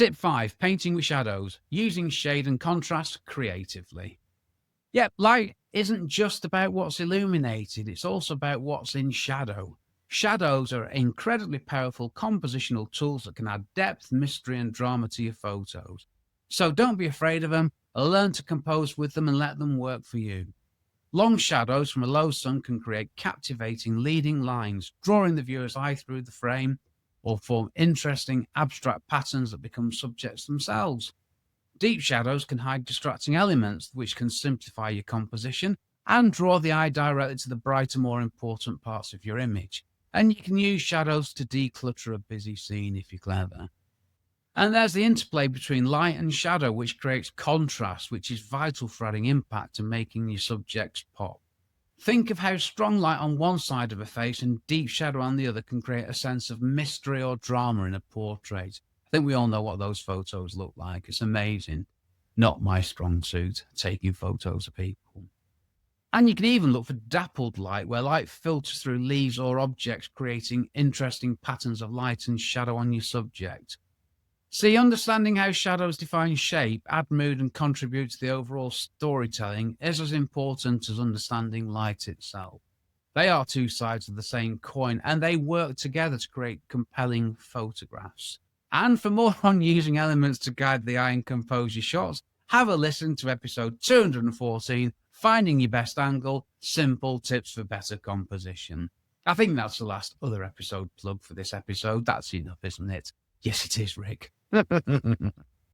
Tip 5, painting with shadows, using shade and contrast creatively. Yep, light isn't just about what's illuminated, it's also about what's in shadow. Shadows are incredibly powerful compositional tools that can add depth, mystery, and drama to your photos. So don't be afraid of them, learn to compose with them and let them work for you. Long shadows from a low sun can create captivating leading lines, drawing the viewer's eye through the frame, or form interesting abstract patterns that become subjects themselves. Deep shadows can hide distracting elements, which can simplify your composition and draw the eye directly to the brighter, more important parts of your image. And you can use shadows to declutter a busy scene if you're clever. And there's the interplay between light and shadow, which creates contrast, which is vital for adding impact and making your subjects pop. Think of how strong light on one side of a face and deep shadow on the other can create a sense of mystery or drama in a portrait. I think we all know what those photos look like. It's amazing. Not my strong suit, taking photos of people. And you can even look for dappled light, where light filters through leaves or objects, creating interesting patterns of light and shadow on your subject. See, understanding how shadows define shape, add mood, and contribute to the overall storytelling is as important as understanding light itself. They are two sides of the same coin, and they work together to create compelling photographs. And for more on using elements to guide the eye and compose your shots, have a listen to episode 214, Finding Your Best Angle, Simple Tips for Better Composition. I think that's the last other episode plug for this episode. That's enough, isn't it? Yes, it is, Rick.